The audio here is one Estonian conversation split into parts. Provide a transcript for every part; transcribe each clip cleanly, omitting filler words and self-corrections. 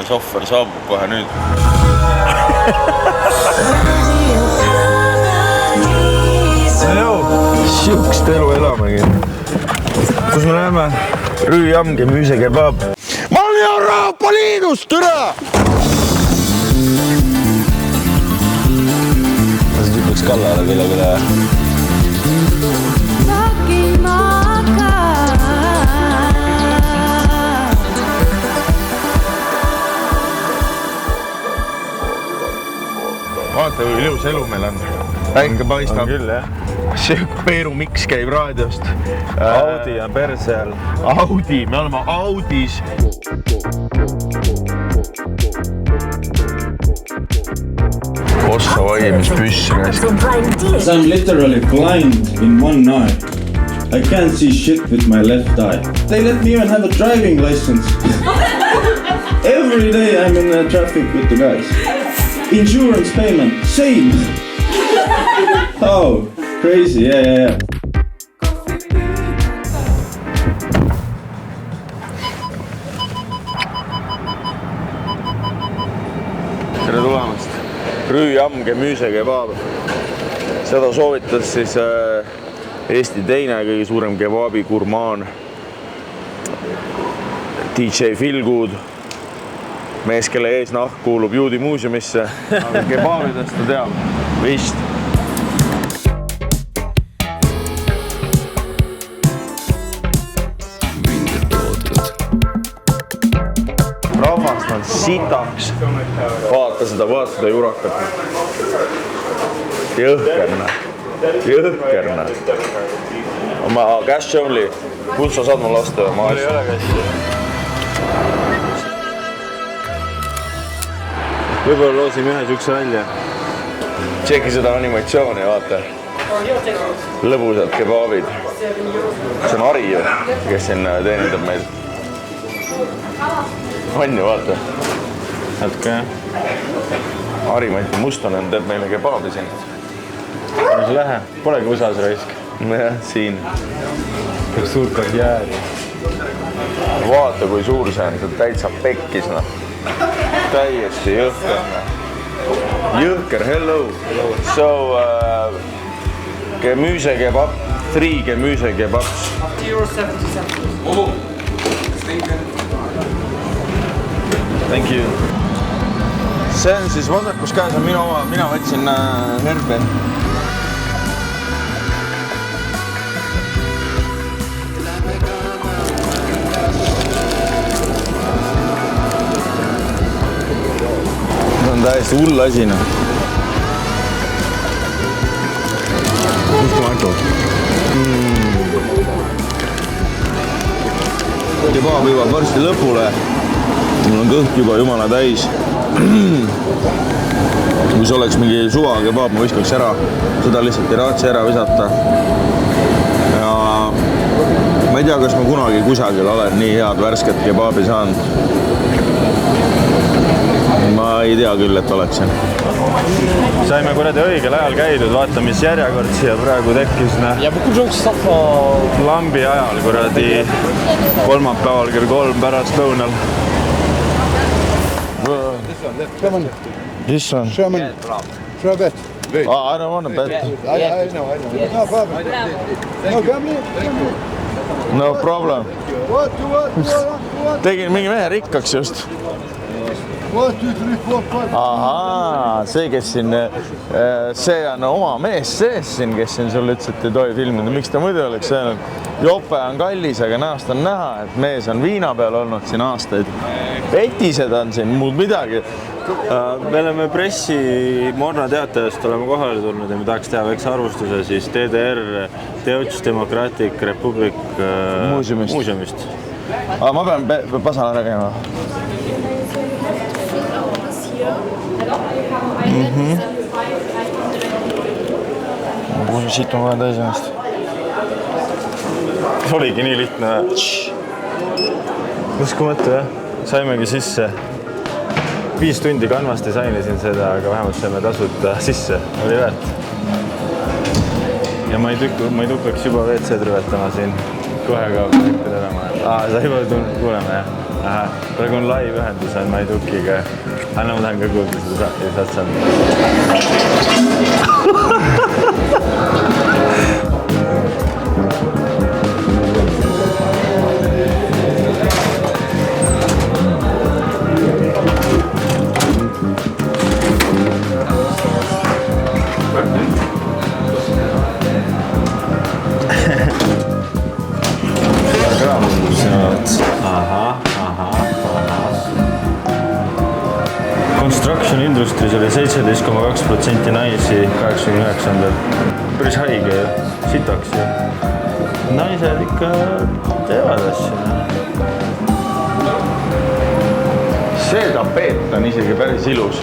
Sohver saabub kohe nüüd. Siukest elu elamegi. Kus me läheme? Rüüjamm, Gemüse kebab. Ma olen Euroopa Liidus, türa! Ma siis ütleks kallale kellelegi. Vaata, kui ilus elu meil on. Päike paistab. On küll, jah. See Peeru Miks käib raadiost. Audi on persel. Audi, me oleme Audis. Ossa oi, mis püss raisk. I'm literally blind in one eye. I can't see shit with my left eye. They let me even have a driving license. Every day I'm in traffic with the guys. Insurance payment, same. Oh, crazy, yeah. Tere tulemast. Rüüjamm, Gemüse kebab. Seda soovitas siis Eesti teine kõige suurem kebabi gurmaan DJ Feelgood. Mees, kelle eesnahk kuulub Juudi muuseumisse, aga kebabidest ta teab. Vist. Rahvast on sitaks. Vaata seda jurakat. Jõhkerna. Oma cash only. Kus sa saad mul lasta? Mul ei ole kästi. Võib-olla loosime ühe siukse välja. Tšeki seda animatsiooni, vaata. Lõbusad kebabid. See on Ari ju, kes siin teenindab meil. On ju, vaata. Natuke, jah. Ari Mustonen teeb meile kebabi siin. Mis lähe? Polegi usas raisk. Jah, siin. Üks suur karjääri. Vaata, kui suur see on. See täitsa pekkis, noh. Täiesti jõhker. Jõhker, hello. So, Gemüse kebab, 3 Gemüse kebabs. €77. Thank you. See on siis vasakus käes on minu oma, mina võtsin herbe. See on täiesti hull asina. Uskumatu. Kebab jõuab varsti lõpule. Mul on kõht juba jumala täis. Kui see oleks mingi suva kebab, ma viskaks ära. Seda lihtsalt ei raatsi ära visata. Ja ma ei tea, kas ma kunagi kusagil olen nii head värsket kebabi saanud. Ma ei tea küll, et oleksin. Saime kuradi õigel ajal käidud, vaata mis järjekord siia praegu tekkis. Lambi ajal kuradi kolmapäeval kell 3 pärast lõunal. This one? Sherman. Try a bet. Oh, I don't want to bet. I know. No problem. No, come here. No problem. What? Tegin mingi mehe rikkaks just. 1, 2, 3, 4, 5. Ahaa, see, kes siin, see on oma mees sees siin, kes siin sulle ütles, et ei tohi filmida. Miks ta muidu oleks öelnud? Jope on kallis, aga näost on näha, et mees on viina peal olnud siin aastaid. Petised on siin, muud midagi. Me oleme pressi Morna teatajast oleme kohale tulnud ja me tahaks teha väikse arvustuse siis DDR Deutsche Democratic Republic muuseumist. Ma pean pasana ära käima. Siit on vaja täis ennast. Oligi nii lihtne. Uskumatu, jah? Saimegi sisse. 5 tundi kanvast disainisin seda, aga vähemalt saime tasuta sisse. Oli väärt. Ja ma ei tupeks juba WC-d rüvetama siin. Kohe ka projektid ära. Sa juba kuuleme, jah? Aha, praegu on live-ühendus on Maidukiga. Anna, ma tahan ka kuulda seda saad. Construction Industries oli 17,2% naisi 89-ndal. Päris haige ju, sitaks ju. Naised ikka teevad asju. See tapeet on isegi päris ilus.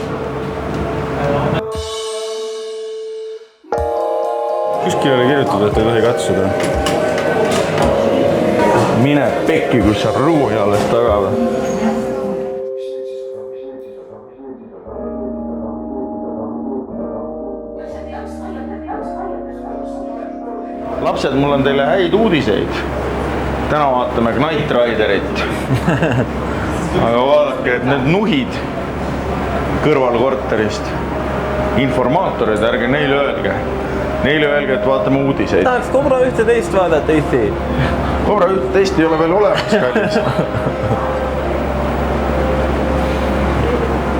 Kuskil oli kirjutatud, et ei tohi katsuda. Mine pekki, kus sa ruuhi alles tagada. Lapsed, mul on teile häid uudiseid. Täna vaatame Knight Riderit. Aga vaadake, et need nuhid kõrval korterist. Informaatorid, ärge neile öelge. Neile öelge, et vaatame uudiseid. Tahaks Cobra 11 vaadata Eesti. Cobra 11 ei ole veel olemas, kallis.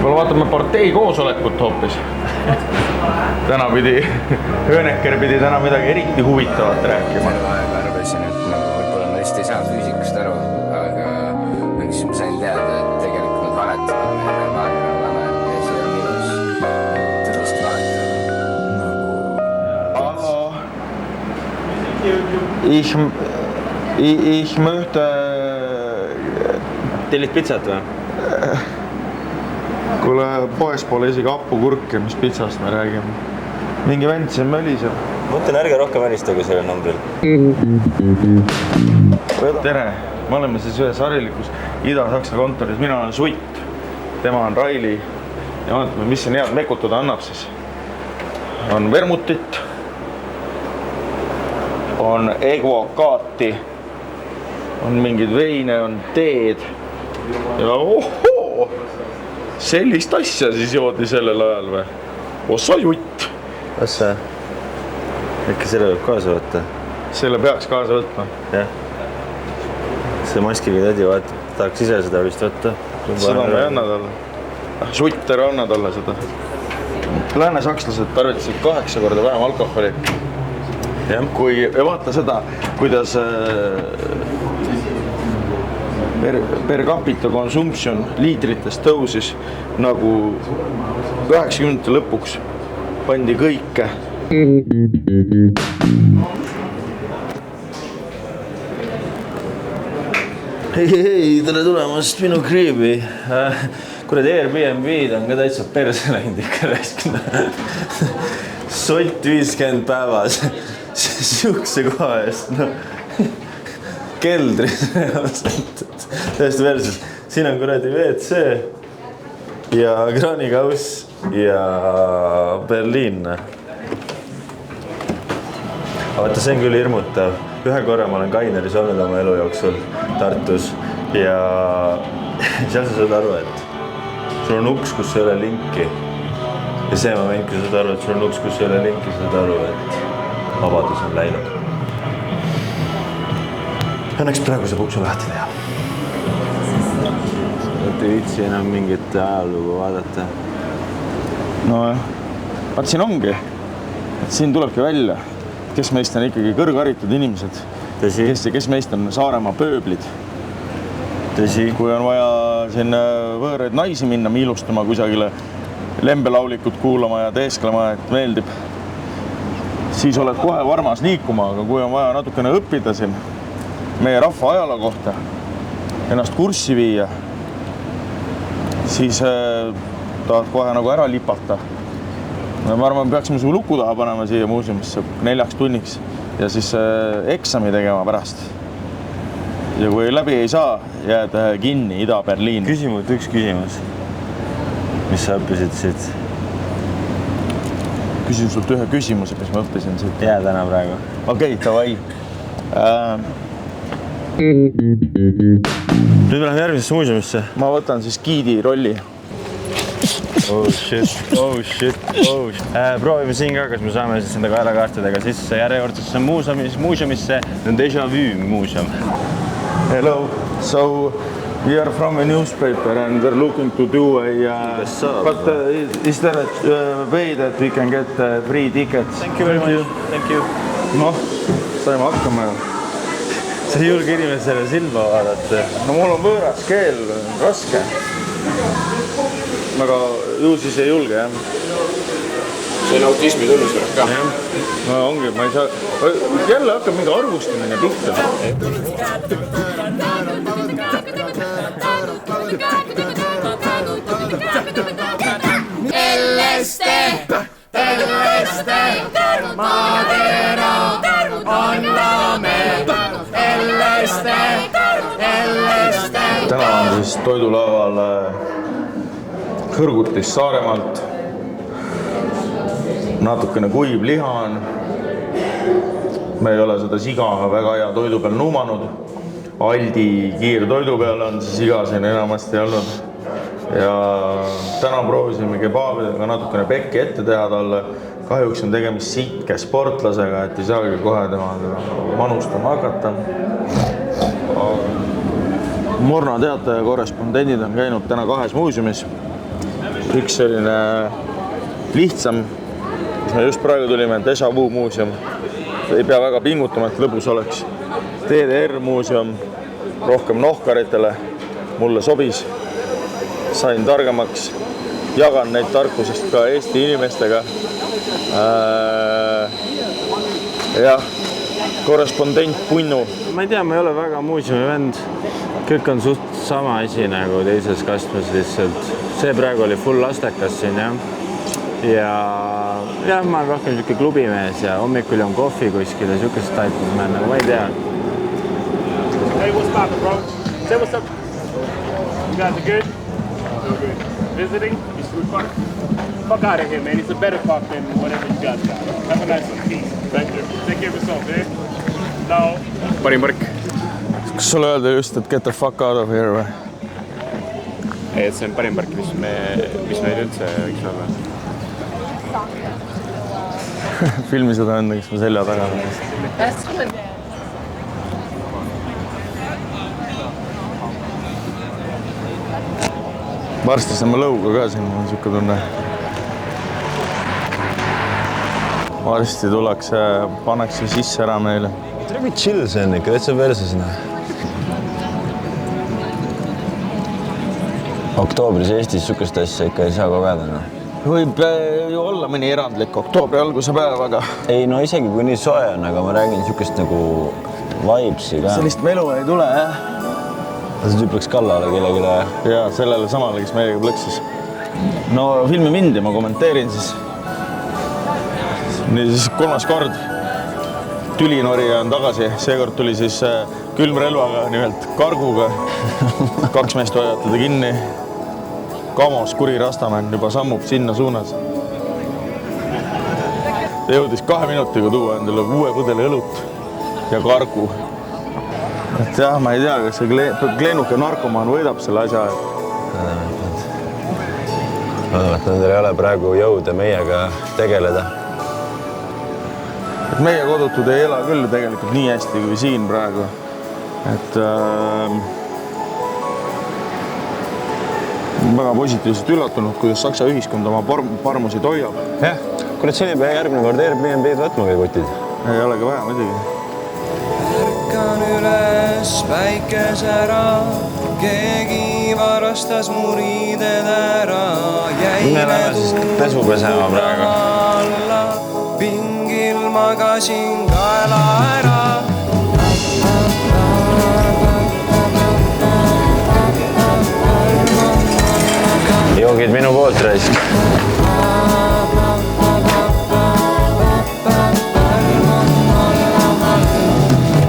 Võib-olla vaatame partei koosolekut hoopis. Täna Hööneker pidi täna midagi eriti huvitavat rääkima. Arvasin, et võib-olla ma vist ei saa füüsikast aru, aga siis ma sain teada, et tegelikult nad valetavad meile maailma lame ja see on ilus. Tõdust valetavad. Ich möchte... Tellid pitsat või? Kuule, poes pole isegi hapukurke, mis pitsast me räägime. Mingi vend siin möliseb. Mõtlen, ärge rohkem välistage sellel numbril. Tere, me oleme siis ühes harilikus Ida-Saksa kontoris. Mina olen Sutt, tema on Raili. Ja vaatame, mis siin head mekutada annab siis. On vermutit, on egokaati, on mingid veine, on teed. Ja ohoo! Sellist asja siis joodi sellel ajal või? Ossa jutt! Kas see? Äkki selle võib kaasa võtta? Selle peaks kaasa võtma. Jah. See maskiga tädi vaatab, tahaks ise seda vist võtta. Seda ma ei anna talle. Sutt, ära anna talle seda. Lääne-sakslased tarvitasid 8 korda vähem alkoholi. Kui vaata seda, kuidas per capita consumption liitritest tõusis nagu 90 lõpuks pandi kõike. Hei, tere tulemast minu kriibi. Kurat, Airbnb-d on ka täitsa perse läinud ikka raisknud. Solt 50 päevas. Siukse koha eest, no. Keldris. Täiesti versus. Siin on kuradi WC ja kraanikauss ja Berliin. Vaata, see on küll hirmutav. Ühe korra ma olen Kaineris olnud oma elu jooksul Tartus ja seal sa saad aru, et sul on uks, kus ei ole linki. Ja see moment, kui sa saad aru, et sul on uks, kus ei ole linki, sa saad aru, et vabadus on läinud. Õnneks praegu saab uksu lahti teha. Et ei viitsi enam mingit ajalugu vaadata. No, vaat siin ongi. Et siin tulebki välja, kes meist on ikkagi kõrgharitud inimesed. Kes meist on Saaremaa pööblid. Tõsi. Kui on vaja siin võõraid naisi minna miilustama kusagile lembelaulikut kuulama ja teesklema, et meeldib, siis oled kohe varmas liikuma, aga kui on vaja natukene õppida siin meie rahva ajaloo kohta, ennast kurssi viia, siis tahad kohe nagu ära lipata. Ma arvan, peaksime su luku taha panema siia muuseumisse 4 tunniks ja siis eksami tegema pärast. Ja kui läbi ei saa, jääd kinni Ida-Berliin. Üks küsimus. Mis sa õppisid siit? Küsin sult ühe küsimuse, mis ma õppisin siit. Jää täna praegu. Okei, davai. Nüüd me läheme järgmisesse muuseumisse. Ma võtan siis giidi rolli. Oh shit. Proovime siin ka, kas me saame siis nende kaelakaartidega sisse järjekordsesse muuseumisse. Déjà Vu muuseum. Hello. So we are from a newspaper and we're looking to do a... but is there a way that we can get free tickets? Thank you very much. Thank you. Noh, saime hakkama ju. Sa ei julge inimesele silma vaadata. No mul on võõras keel, raske. Aga ju siis ei julge, jah. See on autismi tunnusmärk ka. No ongi, ma ei saa... Jälle hakkab mingi arvustamine pihta. Täna on siis toidulaaval Hõrgutis Saaremaalt. Natukene kuiv liha on. Me ei ole seda siga väga hea toidu peal nuumanud. Aldi kiirtoidu peal on see siga siin enamasti olnud. Ja täna proovisime kebaabidega natukene pekki ette teha talle. Kahjuks on tegemist sitke sportlasega, et ei saagi kohe tema manustama hakata. Morna teataja korrespondendid on käinud täna 2 muuseumis. Üks selline lihtsam. Me just praegu tulime Déjà Vu muuseum. Ei pea väga pingutama, et lõbus oleks. DDR muuseum, rohkem nohkaritele. Mulle sobis. Sain targemaks. Jagan neid tarkusest ka Eesti inimestega. Jah, korrespondent Punnu. Ma ei tea, ma ei ole väga muuseumi vend. Kõik on suht sama asi nagu teises kastmes lihtsalt. See praegu oli full lastekas siin, jah. Ja ma olen rohkem siuke klubimees ja hommikul on kohvi kuskil ja siukest taipus ma ei tea. Hey, what's poppin', bro? Say what's up. You guys are good? Good. Visiting? East Root Park? Fuck out of here, man. It's a better park than whatever you guys got. Have a nice one. Peace. Thank you. Take care of yourself, man. No. Parim park. Kas sulle öelda just, et get the fuck out of here või? Ei, et see on parim park, mis meil üldse võiks olla. Filmi seda enda, kes ma selja taga. Varsti saame lõuga ka siin, on siuke tunne. Varsti tullakse, pannakse sisse ära meile. Tere, kui chill see on ikka, täitsa versus. Oktoobris Eestis sukest asja ikka ei saa kogeda. Võib ju olla mõni erandlik oktoobri alguse päev, aga... Ei, no isegi kui nii soe on, aga ma räägin sukest nagu vibesi ka. Sellist melu ei tule, jah? See tüüp läks kallale kellegile. Jaa, sellele samale, kes meiega plõksis. No filmi mindi, ma kommenteerin siis. Nii siis 3. kord. Tülinorija on tagasi. Seekord tuli siis külmrelvaga, nimelt karguga. 2 meest hoiavad teda kinni. Kamos kuri rastamänd juba sammub sinna suunas. Ta jõudis 2 minutiga tuua endale 6 põdele õlut ja kargu. Et jah, ma ei tea, kas see kleenuke narkomaan võidab selle asja. Nendel ei ole praegu jõude meiega tegeleda. Et meie kodutud ei ela küll tegelikult nii hästi kui siin praegu. Et väga positiivselt üllatunud, kuidas Saksa ühiskond oma parmusid hoiab. Jah, kurat, siin ei pea järgmine kord Airbnb-d võtma või kutid. Ei olegi vaja, muidugi. Ärkan üles päikese ära, keegi varastas mu riided ära. Me läheme siis pesu pesema praegu. Pingil magasin kaela ära. Joogid minu poolt raisk.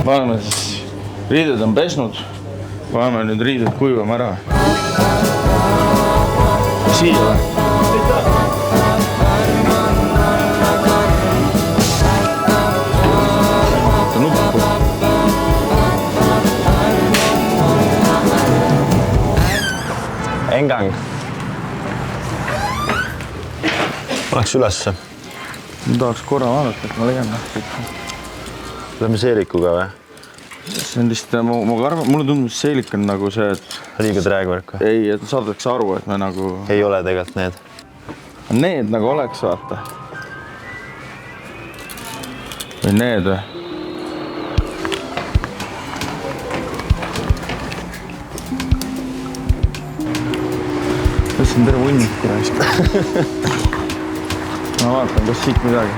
Paneme siis, riided on pesnud, paneme nüüd riided kuivama ära. Siia või? Engang. Oleks ülesse. Ma tahaks korra vaadata, et ma leian nähtud. Lähme seelikuga või? See on lihtsalt, mulle tundub, seelik on nagu see, et... Liiga träägvärk või? Ei, et saadaks aru, et me nagu... Ei ole tegelikult need. Need nagu oleks, vaata. Või need või? Kas on terve hunnik raisk? Ma vaatan, kas siit midagi.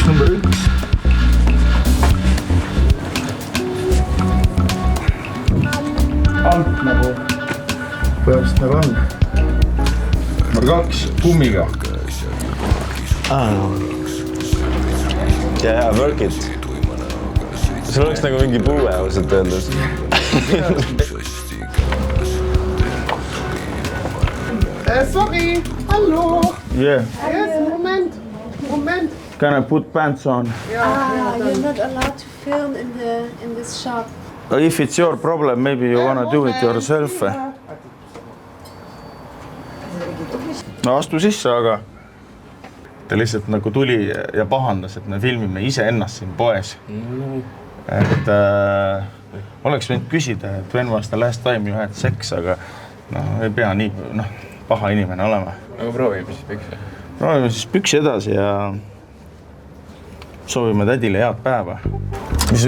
Number 1. Alt nagu põhimõtteliselt nagu on. Number 2 kummiga. Ja, work it. Sul oleks nagu mingi puue ausalt öeldes. Sorry, hallo. Yeah. Yes, Moment. Can I put pants on? You're not allowed to film in this shop. If it's your problem, maybe you wanna do it yourself. No astu sisse, aga ta lihtsalt nagu tuli ja pahandas, et me filmime iseennast siin poes. Et oleks võinud küsida, et when was the last time you had sex, aga ei pea nii paha inimene olema. Aga proovime siis püksi. Proovime siis püksi edasi ja soovime tädile head päeva. Mis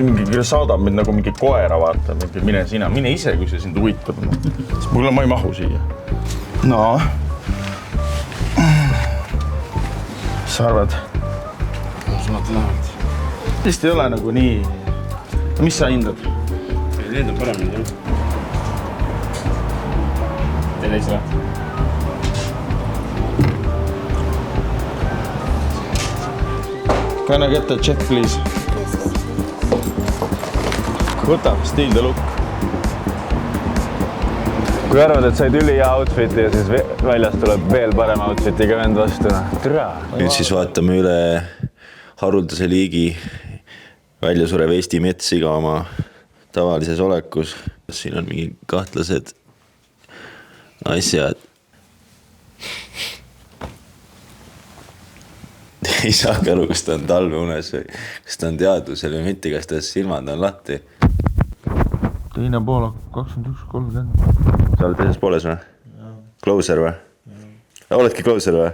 saadab mind nagu mingi koera, vaata, mine sina, mine ise, kui see sind huvitab. Mulle ma ei mahu siia. No. Mis sa arvad? Nad lähevad. Vist ei ole nagu nii... Mis sa hindad? Need on paremini, jah. Teil ei saa. Can I get the check, please? Võta, still the look. Kui arvad, et said üli hea outfiti ja siis väljas tuleb veel parem outfitiga vend vastu. Tere! Nüüd siis vaatame üle haruldase liigi väljasurev Eesti metssiga oma tavalises olekus. Siin on mingi kahtlased asjad. Ei saagi aru, kas ta on talveunes või kas ta on teadvusel või mitte, kas ta silmad on lahti. Teine pool 21.30. Sa oled teises pooles või? Closer või? Oledki closer või?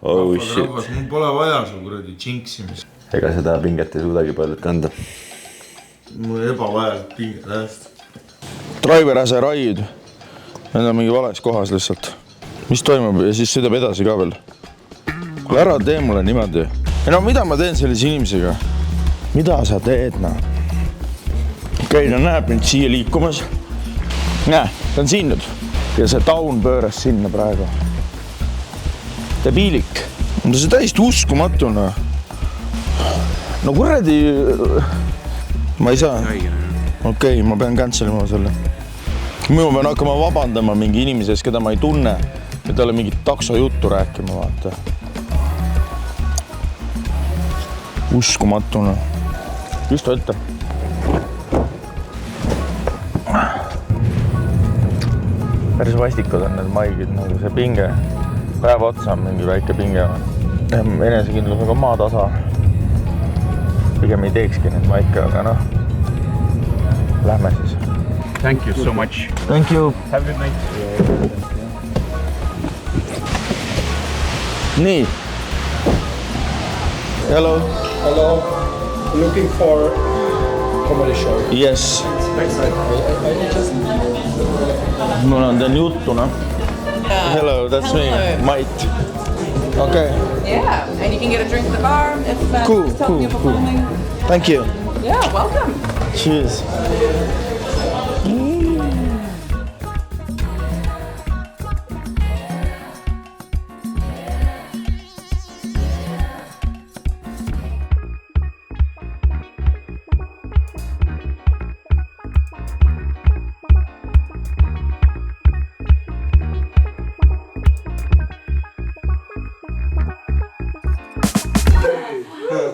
Oh shit. Mul pole vaja su kuradi džinksimis. Ega seda pinget ei suudagi paljud kanda. Mul ebavajalik pinget hästi. Driver as a ride. Need on mingi vales kohas lihtsalt. Mis toimub ja siis sõidab edasi ka veel. Kuule ära tee mulle niimoodi. No mida ma teen sellise inimesega? Mida sa teed, Okei, ta näeb mind siia liikumas. Näe, ta on siin nüüd. Ja see taun pööras sinna praegu. Debiilik. See täiesti uskumatu, No kuradi... Ma ei saa. Okei, ma pean cancelima selle. Ma pean hakkama vabandama mingi inimeses, keda ma ei tunne. Ja talle mingit takso juttu rääkima, vaata. Uskumatu, Istu ette. Päris vastikud on need maigid, nagu see pinge. Päeva otsa on mingi väike pinge. Enesekindlusega maatasa. Pigem ei teekski neid maike, aga lähme siis. Thank you so much. Thank you. Have a good night. Nii. Hello. Hello. Looking for comedy show. Yes. Mul on teen juttu, Hello, that's me, Mait. Okay. Yeah, and you can get a drink at the bar if Cool. filming. Thank you. Yeah, welcome. Cheers.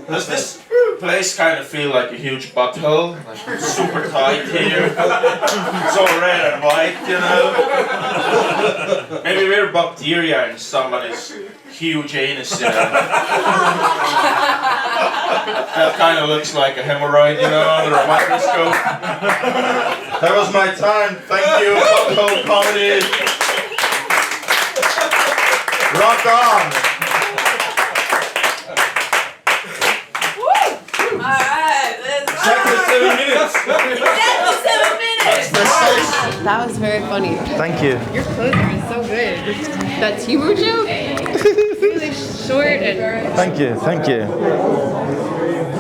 Does this place kind of feel like a huge butthole? Like it's super tight here. It's all red and white, you know? Maybe we're bacteria in somebody's huge anus, you know? That kind of looks like a hemorrhoid, you know, under a microscope. That was my time. Thank you, butthole comedy. Rock on! Check the 7 minutes. That was very funny. Thank you. Your closer is so good. That Timur joke? Really short and... Thank you, thank you.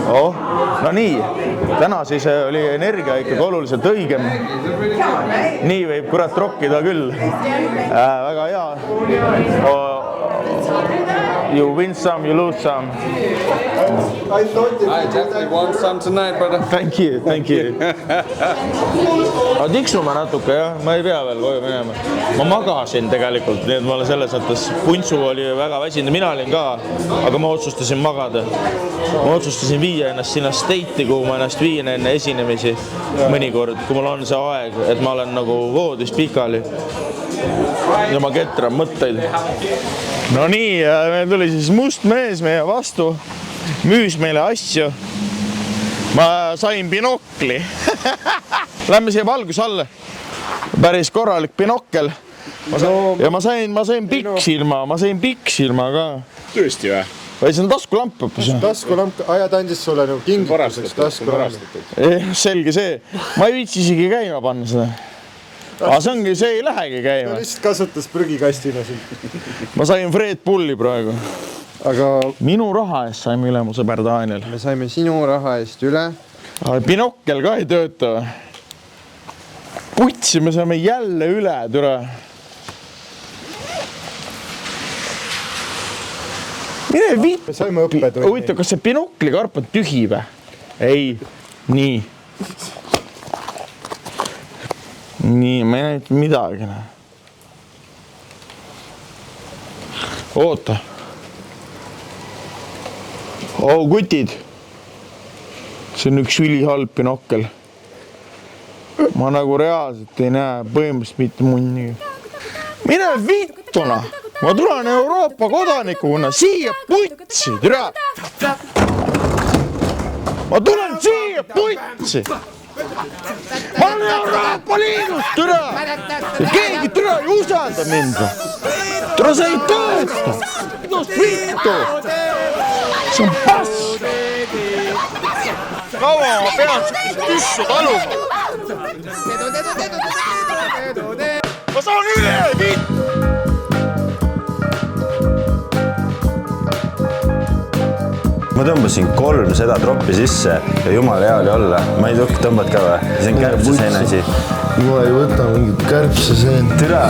Oh, no nii, täna siis oli energia ikkagi oluliselt õigem. Nii võib kurat rokkida küll. Väga hea. You win some, you lose some. I definitely won some tonight, brother. Thank you, thank you. Tiksume natuke jah, ma ei pea veel koju minema. Ma magasin tegelikult, nii et ma olen selles mõttes, Puntsu oli väga väsinud, mina olin ka, aga ma otsustasin magada. Ma otsustasin viia ennast sinna state'i, kuhu ma ennast viin enne esinemisi mõnikord, kui mul on see aeg, et ma olen nagu voodis pikali ja ma ketran mõtteid. No nii, meil tuli siis must mees meie vastu, müüs meile asju. Ma sain binokli. Lähme siia valgus alla. Päris korralik binokkel. Ja ma sain pikksilma ka. Tõesti või? Või see on taskulamp õppus. Taskulamp, ajad andis sulle nagu kingituseks taskulamp. Selge see. Ma ei viitsi isegi käima panna seda. Aga see ei lähegi käima. Ta lihtsalt kasutas prügikastina siin. Ma sain Fred Bulli praegu. Aga minu raha eest saime üle mu sõber Daniel. me saime sinu raha eest üle. Binokkel ka ei tööta. Putsi, me saame jälle üle, türa. Mine viit. Me saime õppetunni. Huvitav, kas see binokli karp on tühi või? Ei. Nii. Nii, ma ei näita midagi. Oota. Kutid. See on üks ülihalb binokkel. Ma nagu reaalselt ei näe põhimõtteliselt mitte munni. Mine viituna. Ma tulen Euroopa kodanikuna siia putsi, türa. Ma tulen siia putsi. Ma olen Euroopa Liidus, türa. Keegi türa ei usalda mind. Türa sa ei tööta. Minust vittu. See on pass. Kaua ma pean sellist tüssu taluma. Ma saan üle, vitt! Ma tõmbasin 3 seda troppi sisse ja jumal hea oli olla. Ma ei tõmbad ka või? See on kärbseseene asi. Ma ei võta mingit kärbseseen. Türa!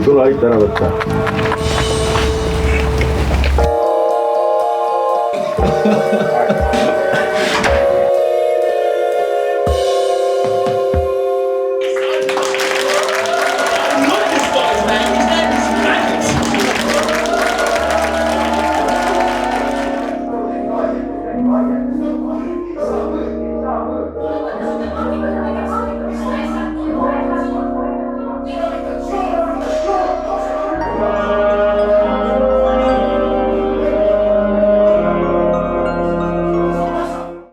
Tule aita ära võtta.